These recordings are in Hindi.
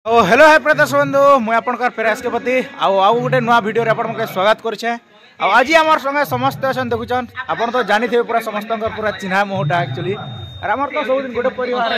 हेलो हाय प्रदेश बंधु मुझे आपंकर प्रयास के प्रति आउ गोटे नुआ वीडियो रे आपन के स्वागत करछे। आज आम संगे समस्त अच्छा देखुन आप तो जानी थे पूरा समस्त पूरा चिन्हा मोहटा एक्चुअली आमर तो सब दिन गोटे परिवार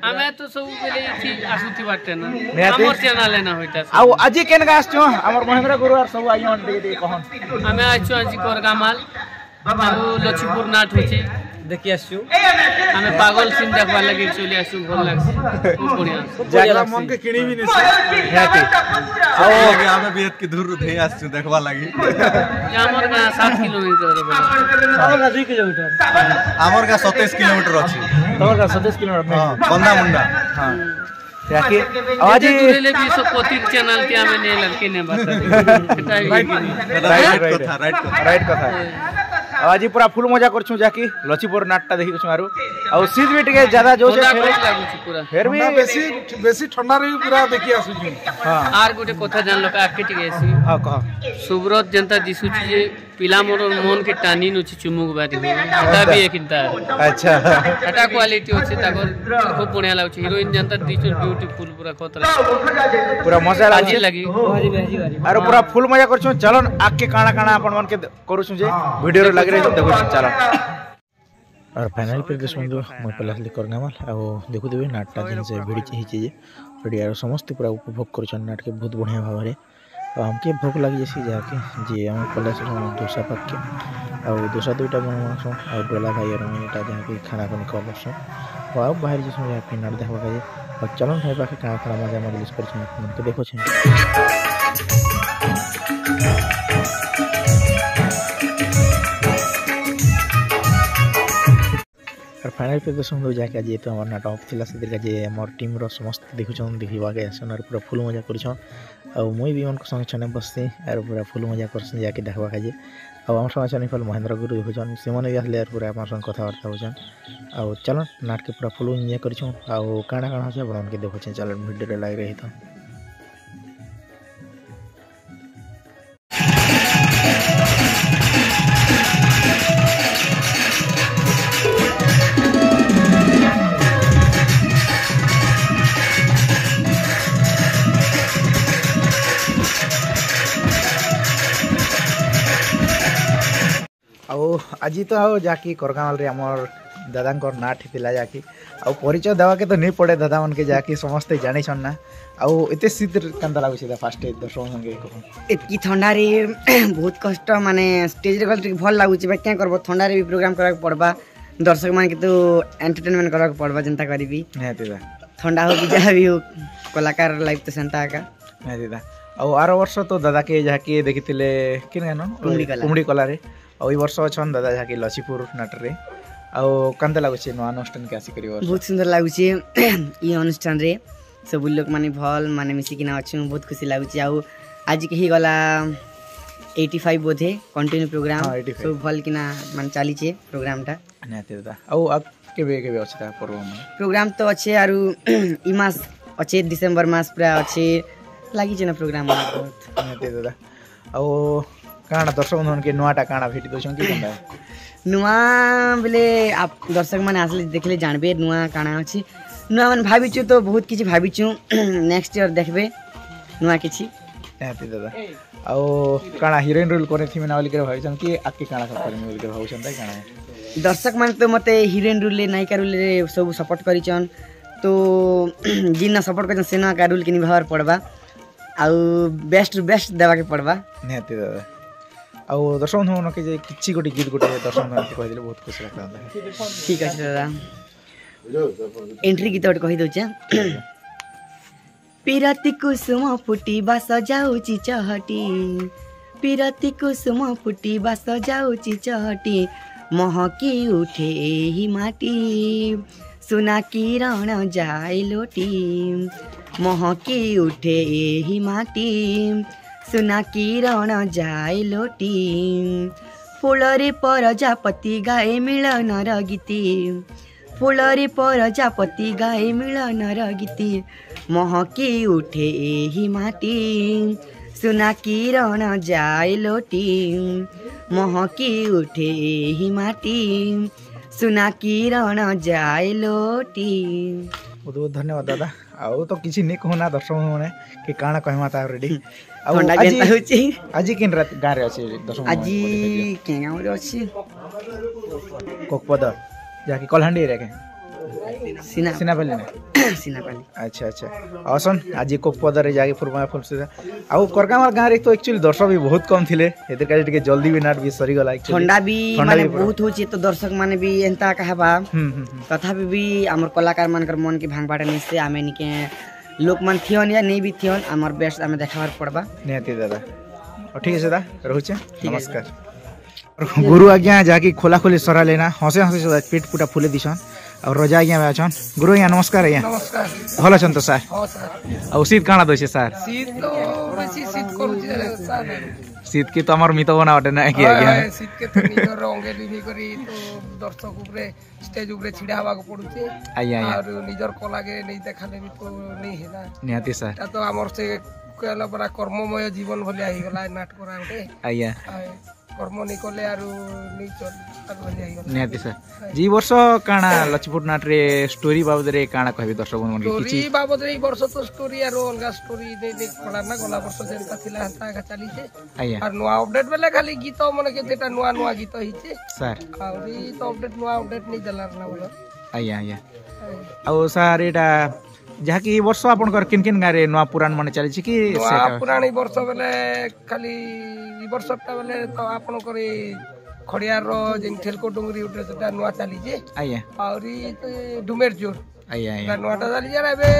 हमें तो सब बेले थी आसुती बाटे ना हमर चैनल ना होइता आउ आज केन का आछो हमर महेंद्र गुरु और सब आई on दे कहन हमें आछो आज कोरगामाल बाबू लक्ष्मीपुर नाट होची देखि आछो हमें पागल सीन देखबा लगे चली आछो भल लागछ खूब बढ़िया जागला मन के किणी भी नहीं हैती आओ के हमें बेत के दूर थे आछो देखबा लगी हमर का 7 किलोमीटर हमर का 2 किलोमीटर हमर का 27 किलोमीटर अछि तोर का 27 किलोमीटर हां बंदा मुंडा हां याकी आज दूरेले भी सब पोती चैनल के हमें ने लड़के ने बात राइट कथा आज पूरा फुल मजा करछु जाकी लक्ष्मीपुर नाटटा देखि छु आरो आ सीट भी टिके ज्यादा जो से पूरा फिर भी बेसी ठंडा रे पूरा देखि आसु छी हां आर गुटे कथा जान लोक आके टिके आसी हां कह सुब्रत जनता दिसु छी जे पिला मोर मन के टानी नु छी चुमुक बारी एटा भी एकता अच्छा एटा क्वालिटी होछि ताकर खूब बढ़िया लागछ हीरोइन जनता दिसु ब्यूटीफुल पूरा खतरा पूरा मजा लगी आरो पूरा फुल मजा करछु चलन आके काना काना अपन मन के करू छु जे वीडियो रे लग रे देखो चलो और फाइनल पे देश बंधु मैं पहला करना वाला आ देखु देबे नाटटा जिन से भिड़ी ची जे भिडिया समस्त पूरा उपभोग कर नाट के बहुत बढ़िया भाव रे हमके भोक लगी जैसी जाके जे हम पहले से दोसा पक के आ दोसा दुटा बनवासो आ डोला भाई और एटा जाके खाना कोनी करसो आ बाहर जसो जाके नाट देखबा के और चलन भाई बाकी का खाना मजा मजलिस कर छ के देखो छ और फाइनल पे तो सुन जाके आज तो हमार नाटक ऑफ थिला से जे हमर टीम रो समस्त देखु छन देखिबा के आसन और पूरा फुल मजा कर छ आ मुई भी उनको संग छने बसते और पूरा फुल मजा करसन जाके देखबा के जे आ हमर संग छने फल महेंद्र गुरु हो जन से माने आसले और पूरा हमर संग कथा वार्ता हो जन आ चलो नाटक के पूरा फुल एंजॉय कर छ आ काना काना से बन के देखो छ चलो वीडियो रे लाग रही तो आज तो आओ जाकी कोरगामाल रे हमर दादा नाट हिला जाकी आ परिचय देवा के तो नहीं पड़े दादा मन के जाकी समस्त जानी छन ना आ एते शीत कंदा लागु छै फास्ट दर्शक मन के एतकी ठंडा रे बहुत कष्ट माने स्टेज रे गल भल लागु छै क्या करबो ठंडा रे भी प्रोग्राम करा पड़बा दर्शक मन के तो एंटरटेनमेंट करा पड़बा जनता करबी नहीं दिदा ठंडा हो जा भी हो कलाकार लाइव तो सेंटा का नहीं दिदा आ आरो वर्ष तो दादा के जाकी देखितिले किन गानो कुमड़ी कला रे ओई वर्ष छन दादा जाकी लक्ष्मीपुर नाट रे आ कंदा लागु छै नो अनुष्ठान के आसी करियो बहुत सुंदर लागु छै ई अनुष्ठान रे सब लोग माने भल माने मिसी किना अछि बहुत खुशी लागु छै आ आज के ही गला 85 बोधे कंटिन्यू प्रोग्राम सब भल किना मान चाली छै प्रोग्राम टा नेते दादा आ केबे अछि ता प्रोग्राम तो अछि आरु ई मास अछि दिसंबर मास पूरा अछि लागि छै ना प्रोग्राम बहुत नेते दादा आ काना दर्शक मन के नुआटा काना भेटी दोछन कि कंदा नुआ बोले आप दर्शक माने आसले देखले जानबे नुआ काना अछि नुआ मन भाबिछु तो बहुत किछि भाबिछु नेक्स्ट ईयर देखबे नुआ किछि नेते दादा आ काना हीरोइन रोल करे थी मेना वाली के भाइछन कि आके काना सब करे वाली के भाउछन त काना दर्शक माने तो मते हीरोइन रोल ले नायिका रोल रे सब सपोर्ट करिछन तो जिन्ना सपोर्ट करछन सेना का रोल के निभावर पड़बा आ बेस्ट देवा के पड़बा नेते दादा आ दर्शक मन के जे किछि गोटी गीत गोटे दर्शक मन के कहि दिले बहुत खुशी लागता ठीक अछि दादा एंट्री गीत गोटे कहि दउ छ पिरति कुसुम फुटी बस जाउची चहटी पिरति कुसुम फुटी बस जाउची चहटी महकी उठे ही माटी सुना किरण जाय लोटी महकी उठे ही माटी सुना किरण जाय लोटी फुलरे प्रजापति गाए मिलन गीति फुलरे प्रजापति गाए मिलन गीति महकी उठे ही माटी सुना किरण जाय लोटी महकी उठे ही माटी सुना किरण जाय लोटी बहुत बहुत धन्यवाद दादा आउ तो किसी नहीं कहना दर्शक माने कि काना कहमा ता रेडी आउ ठंडा भी एंता होची आज किन रात गाँ रे अछि दर्शक आज के गाँव रे अछि कोकपद जाकी कलहंडी रे के सिना सिनापल्ली ने सिनापाली अच्छा अच्छा असन आज कोकपद रे जाके फुलमा फुल से आउ करगामार गाँ रे तो एक्चुअली दर्शक भी बहुत कम थिले एतिर काजे टिके जल्दी भी नाट भी सरी गला एक्चुअली ठंडा भी माने बहुत होची तो दर्शक माने भी एंता कहबा तथापि भी हमर कलाकार मानकर मन के भांगबाटा नहीं से आमे निके लोक मन थियन या नहीं भी थियन हमर बेस्ट आमे देखावर पड़बा निहाती दादा ठीक है दादा रहूचे नमस्कार गुरु आज्ञा जाकी खोला खोली सरा लेना हसे हसे पेट पुटा फुले दिसन और रजा आज्ञा में अछन गुरु आज्ञा नमस्कार आज्ञा नमस्कार भल अछन तो सर हां सर और शीत काना दोछे सर शीत तो बेसी शीत करूची सर शीत की तो हमर मितो बना ना कि आज्ञा शीत के तो निजर रंगे लिनी करी तो दर्शक ऊपर स्टेज ऊपर छिड़ा हवा को पड़ुचे आज्ञा और निजर कला के नहीं देखाले भी तो नहीं हेना निहाती सर ता तो हमर से कहला बड़ा कर्ममय जीवन भले आही गला नाटक करा उठे आज्ञा कर्म नहीं कले आरो नहीं चल आरो भले आही गला निहाती सर जी वर्ष काना लक्ष्मीपुर नाट रे स्टोरी बाबद रे काना कहबी दर्शक मन के स्टोरी किछि बाबद रे वर्ष तो स्टोरी आरो अलगा स्टोरी दे पड़ा ना गला वर्ष जेंता थिला हता का चली छे आज्ञा और नुआ अपडेट बेले खाली गीत मन के जेटा नुआ नुआ गीत हिचे सर और ई तो अपडेट नुआ अपडेट नहीं दला ना बोलो आज्ञा आज्ञा और सर एटा जहाँकि वर्ष आपनकर किन किन गारे नवा पुराण माने चली छी कि नुआ पुरानी वर्ष बेले खाली ई वर्षटा बेले तो आपन करे खड़ियार रो जेन ठेलको डुंगरी उठे सेटा नुआ चली जे आज्ञा और ई डुमेर जोर आज्ञा आज्ञा नुआटा चली जे एबे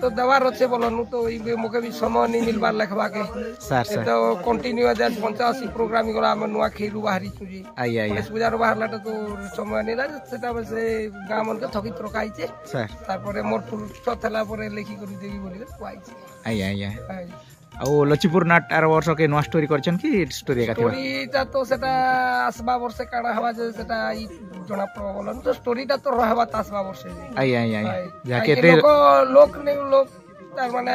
तो दवार अच्छे बोलनु तो ई मोके भी समय नहीं मिलबार लिखबा के सर सर तो कंटिन्यू आज 85 प्रोग्राम गला हम नुआ खेलु बाहरी छुजी आज्ञा आज्ञा पूजार बाहर लाटा तो समय नहीं लागे सेटा बसे गाँ मन के थकी रखाइछे सर तारपरे मोर फुर्सत होला परे लेखि करी देबी बोली पाइछे आज्ञा आज्ञा और लक्ष्मीपुर नाट आर वर्ष के नवा स्टोरी करछन कि स्टोरी का थिबा स्टोरीटा तो सेटा आसबा वर्ष काना हवा जे सेटा ई जना प्रबलन तो स्टोरीटा तो रहबा आसबा वर्ष आज्ञा आज्ञा आज्ञा जाके जाके लोक नहीं लोक तार माने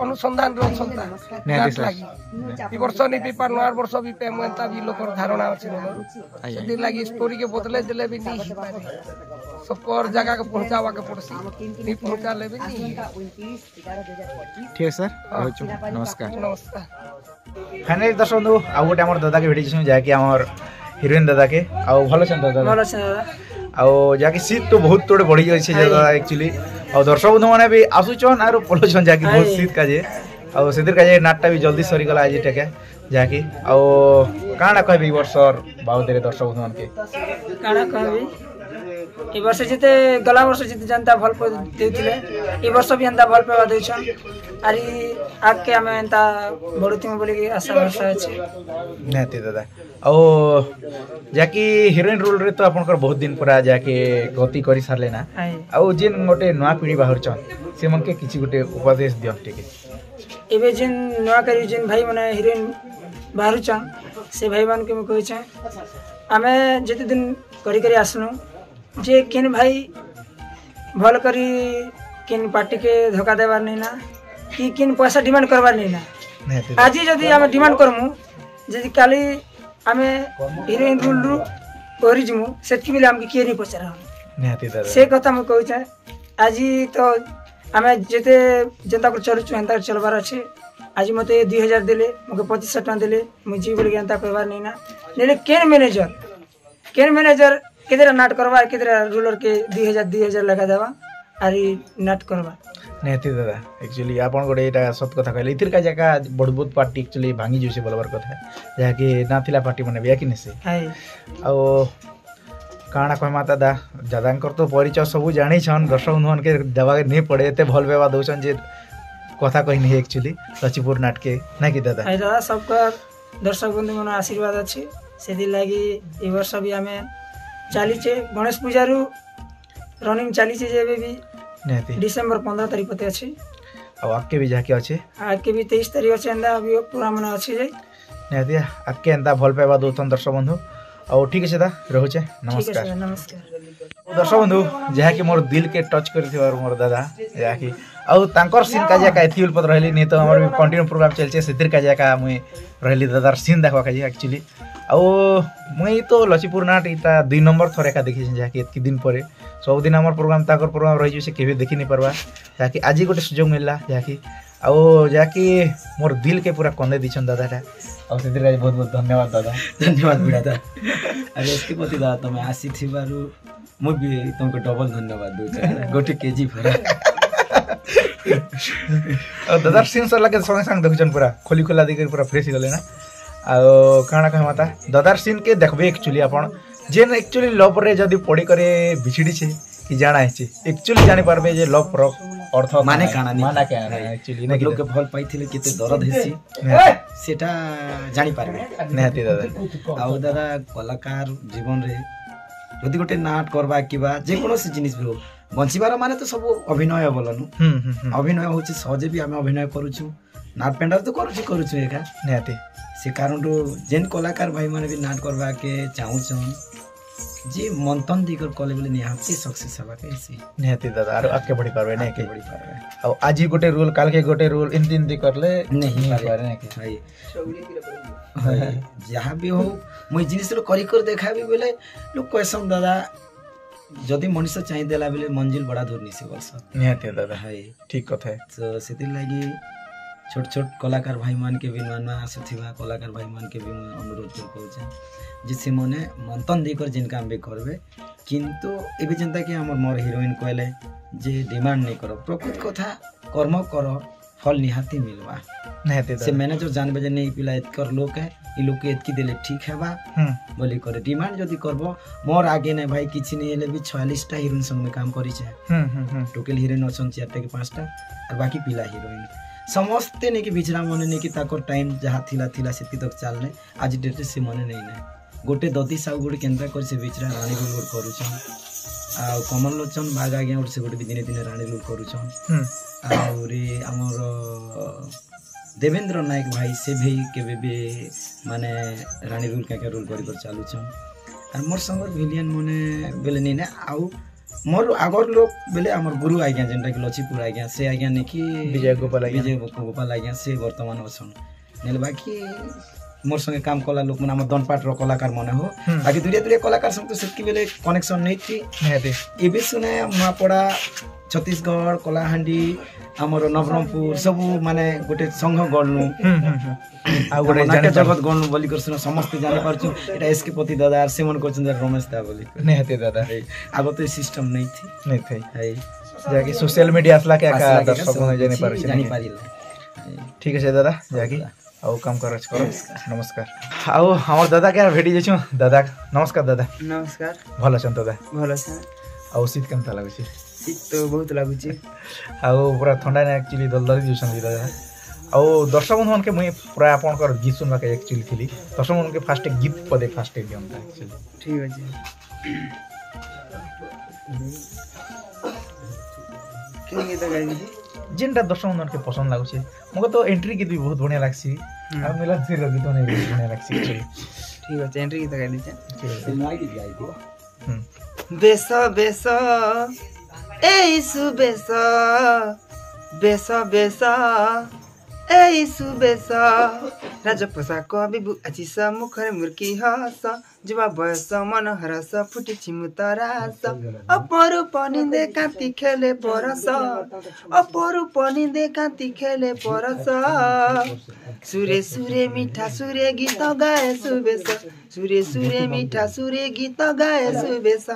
अनुसंधान रो संता निहाती सर ई वर्ष नहीं पेपर नवार वर्ष भी पेमेंट भी लोकर धारणा अछि आज्ञा सेदी लागि स्टोरी के बदले देले भी नहीं पारे सबको जगह के पहुंचावा के पड़सी नहीं पहुंचा ले भी नहीं ठीक है सर रहूछु नमस्कार नमस्कार फाइनली दर्शक बंधु आ गोटे हमर दादा के भेटी छी जाके हमर हीरोइन दादा के आ भलो छन दादा भलो छ आ जाके शीत तो बहुत तोड़े बढ़ी जाय छै दादा एक्चुअली और दर्शक बंधु माने भी आसुचन आरो पलो छन जाके बहुत शीत काजे आ सेतिर काजे नाटटा भी जल्दी सरी गला आज टेके जाके आ काना कहबी वर्षर बाउदेरे दर्शक बंधु मन के काना कहबी ई वर्ष जिते गला वर्ष जिते जनता भल पे देउथिले ई वर्ष भी जनता भल पे देउछन आरी आके हमें जनता बड़ुती में बोली कि आशा भरसा अछि नेती दादा ओ जाकी हीरोइन रोल रे तो आपनकर बहुत दिन पूरा जाके गति करी सारले ना आ जिन गोटे नवा पीढ़ी बाहर छन से मन के किछि गोटे उपदेश दियो ठीक है एबे जिन नवा करी जिन भाई माने हीरोइन बाहर छन से भाई मान के मैं कहै छै हमें जते दिन करी करी आसनु जे किन भाई भल करी किन पार्टी के धोखा देबार नहीं ना कि किन पैसा डिमांड करबार नहीं ना आज जदि हम डिमांड करमु जदि काली हमें हीरोइन रोल रु ओरिजिमु सेति बेले हम के नहीं पचारा नेती दादा से कथा मैं कहै छै आज तो हमें जते जनता को चलु चंता चलबार अछि आज मते 2000 देले मके 25 टका देले मु जी बोले जनता करबार नहीं ना नेले केन मैनेजर किधर नाट करवा किधर रूलर के 2000 लगा देवा आरी नाट करवा नेती दादा एक्चुअली आपन गोटे एटा सत कथा कहले इतिर का जगह बड़बुत पार्टी एक्चुअली भांगी जोसे बोलबार कथा जाके नाथिला पार्टी माने बिया कि नसे हाय आ काना कह माता दा जदांकर तो परिचय सब जानी छन दर्शक बंधुन के देवा के नहीं पड़े एते भल बेवा दोछन जे कथा कहि नहीं एक्चुअली लक्ष्मीपुर नाट के ना कि दादा हाय दादा सबका दर्शक बंधु मन आशीर्वाद अछि सेदी लागि ई वर्ष भी हमें चाली छे गणेश पूजा रु रनिंग चाली छे जेबे भी नेती डिसेंबर 15 तारिख पते अछि आ आके भी जाके अछि आके भी 23 तारिख अछि अंदा अभी पूरा मन अछि जे नेती आके अंदा भल पाइबा दोतन दर्शक बंधु आ ठीक है दा रहूचे ठीक है नमस्कार नमस्कार दर्शक बंधु जहा कि मोर दिल के टच करथिबार मोर दादा जहा कि आ तांकर सीन का जका एथिल पद रहली नहीं तो हमर भी कंटिन्यू प्रोग्राम चलचे सेतिर का जका मुई रहली दादार सीन देखवा का एक्चुअली आ मुई तो लक्ष्मीपुर नाट इता 2 नंबर थरे का देखि जहा कि एतकी दिन परे सबुदिन आम प्रोग्राम ताकर प्रोग्राम रही से केवे देखी नहीं पार्बा जहाँकि आज गोटे सुजोग मिलला जहाँकि जहाँकि मोर दिल के पूरा कंदे दीछन दादाटा और से बहुत बहुत धन्यवाद दादा। धन्यवाद बिरादा अरे इसके प्रति दादा तुम आसी थिबारु मु भी तुमको डबल धन्यवाद दूँ गोटे केजी भरा दादार सीन सरला के संगे संग देखुछन पूरा खोली खोला देकर पूरा फ्रेश गले ना आ काଣା कह माता दादार सीन के देखबे एक्चुअली अपन जेन एक्चुअली लव रे जदी पड़ी करे बिछड़ी छे कि जाना है एक्चुअली जानि पारबे जे लव प्रो अर्थ माने काना नहीं माना क्या एक्चुअली ना लोग के भल पाइथिले केते दर्द हेसी सेटा जानि पारबे नेहाती दादा आउ दादा कलाकार जीवन रे जदि गोटे नाट करबा किबा जे कोनोसी जिनिस भी हो बंचिबार माने तो सब अभिनय बोलनु अभिनय होची सहजे भी आमे अभिनय करूछु नाट पेंडर तो करूछु एका नेहाती से कारण जेन कलाकार भाई माने भी नाट करबा के चाहूछन जे मंथन दिकर कले बोले निहाती सक्सेस हबा कैसे नेहाती दादा आरो आके बढ़ी पारबे नै के बढ़ी पारबे अब आज गोटे रोल काल के गोटे रोल इन दिन दी करले नहीं पारे नै के हाय जहाँ भी हो मुई जिनिस रो करी कर देखाबी बोले लोग कहसन दादा जदि मनुष्य चाहि देला बेले मंजिल बड़ा दूर निसे बस नेहाती दादा हाय ठीक कथा है तो सेति लागि छोट छोट कलाकार भाई मान के भी नुआ नुआ आसुथिबा कलाकार भाई मान के भी अनुरोध कर कहूँ जिसे मने मंथन देकर जिन काम भी करबे किंतु एबे जनता के हमर मोर हीरोइन कहले जे डिमांड नहीं करो प्रकृत कथा कर्म करो फल निहाती मिलवा नेहाती से मैनेजर जानबे जे नहीं पिला एतकर लोक है ई लोक के एतकी देले ठीक है बा बोली करे डिमांड जदी करबो मोर आगे नै भाई किछि नहीं हेले भी 46 टा हीरोइन संग में काम करी छे टोटल हीरोइन अछन 4 टा के 5 टा और बाकी पिला हीरोइन समस्ते ने कि बिचरा मने ने कि ताकर टाइम जहाँ थिला सेति तक चलने आज डेट से मने नहीं ना गोटे ददी साउ गोटे केंद्र कर से बिचरा रानी रोल करूछन आ कमल लोचन बाग आगे गोटे से गोटे भी दिने दिने रानी रोल करूछन आ रे हमर देवेंद्र नायक भाई से भी केबे बे माने रानी रोल का रोल कर चालू छन और मोर संग विलियन मने बेले नहीं ना आउ मोर आगर लोग बेले हमर गुरु आज्ञा जेनटा कि लछीपुर आज्ञा से आज्ञा ने कि विजय गोपाल आज्ञा से वर्तमान अछन नेल बाकी मोर संगे काम कला लोक मन हमर दनपाट रो कलाकार मने हो बाकी दूरिया दूरिया कलाकार संग तो सेतकी बेले कनेक्शन नहीं थी नेते एबे सुने मुआपड़ा छत्तीसगढ़ कलाहांडी हमर नवरंगपुर सब माने गोटे संघ गणनु आ गोटे जाने जगत गणनु बोली कर सुना समस्त जाने पारछु एटा एसके पति दादा से मन कोचन रमेश दा बोली नेते दादा आगो तो सिस्टम नहीं थी है जाके सोशल मीडिया असला के का दर्शक मन जाने पारिला ठीक है दादा जाके आउ काम करछ करो नमस्कार आउ हमर दादा के भेटी जेछु दादा नमस्कार दादा नमस्कार भलो छन दादा भलो छ आउ शीत केमता लागु छी शीत तो बहुत लागु छी आउ पूरा ठंडा ने एक्चुअली दलदली जुसन दादा आउ दर्शक मन के मुई पूरा आपन कर गीत सुनबा के एक्चुअली थिली दर्शक मन के फास्ट गीत पदे फास्ट दियम ता एक्चुअली ठीक अछि के गीत गाइली जिनटा दर्शक मन के पसंद लागु छी मको तो एंट्री गीत भी बहुत बढ़िया लागसी आ मिलन से गीत ने भी बढ़िया लागसी एक्चुअली ठीक अछि एंट्री गीत गाइली छ नई गीत गाई दियो बेसा बेसा एसु बेसा बेसा बेसा एसु बेसा राजपसा कवि बुआचिस मुखर मुर्की हस जुवा बयस मन हरस फुटी छिमुतरास अपरु पनिन्दे कान्ति खेले परस अपरु पनिन्दे कान्ति खेले परस सुरे सुरे मीठा सुरे गीत गाए सुबेस सुरे सुरे मीठा सुरे गीत गाए सुबेस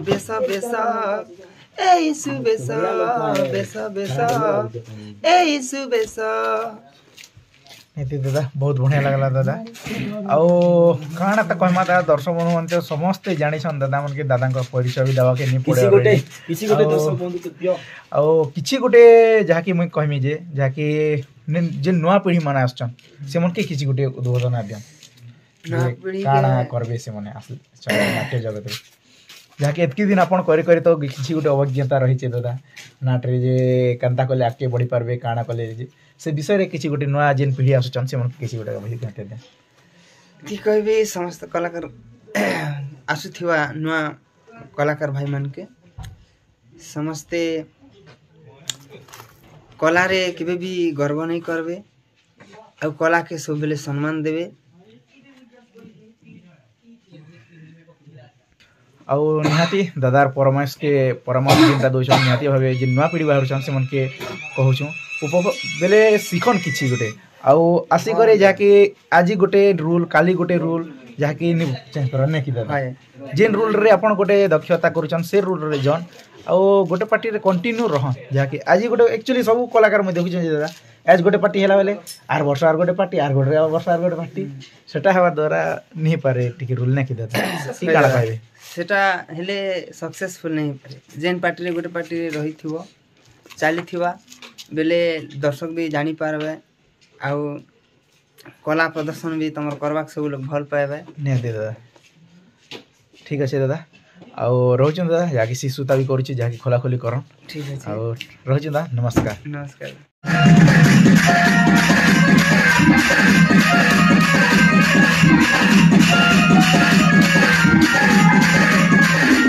बेसा बेसा एसु बेसा बेसा बेसा एसु बेसा एति दादा बहुत बढ़िया लागला दादा आउ काना त कहमा ता दर्शक बंधु मन समस्त जानि छन दादा मन के दादा को परिचय भी दवा के नि पड़े किसी गोटे दर्शक बंधु के दियो आउ किछि गोटे जहा कि मैं कहमी जे जहा कि जे नवा पीढ़ी माने आछन से मन के किछि गोटे उद्बोधन आ दियन काना करबे से माने आस नाट्य जगत रे जहा कि एतकी दिन अपन करी करी तो किछि गोटे अवज्ञता रही छे दादा नाटरे जे कांता कले आके बढ़ी पारबे काना कले जे से विषय रे किछि गोटे नवा जेन पीढ़ी आसुचन से मन किछि गोटे अवज्ञता कहते दे कि कहबे समस्त कलाकार आसुथिवा नवा कलाकार भाई मन के समस्ते कला रे केबे भी गर्व नहीं करबे आ कला के सब बेले सम्मान देबे आउ निहाती दादार परामर्श जेनटा दौन निहाती भाव जे नुआ पीढ़ी बाहर से मन के कहूँ बेले शिखन किसी गोटे आउ आसिक जहाँकि आज गोटे रूल काली गोटे रूल जहाँकि चेंज कर नहीं कि दादा जेन रूल रे आपन गोटे दक्षता करुचन से रूल रे जन आउ गोटे पार्टी रे कंटिन्यू रहन जहाँकि आज गोटे एक्चुअली सब कलाकार मैं देखुचे दादा एज गोटे पार्टी है बेले आर वर्ष आर गोटे पार्टी आर गोटे वर्ष आर गोटे पार्टी सेटा हवा द्वारा नहीं पारे टिके रूल नहीं कि दादा की काला कहबे सेटा हेले सक्सेसफुल नहीं पारे जेन पार्टी रे गोटे पार्टी रे रही थिवो चाली थिवा बेले दर्शक भी जानी पारबे आउ कला प्रदर्शन भी तुम करवा सब लोग भल पाए नहीं दादा ठीक अच्छे दादा आउ रोचन दादा जाकि शिशुता भी करुच्ची जाकि खोला खोली करन ठीक है आउ रोचन दादा नमस्कार नमस्कार Thank you.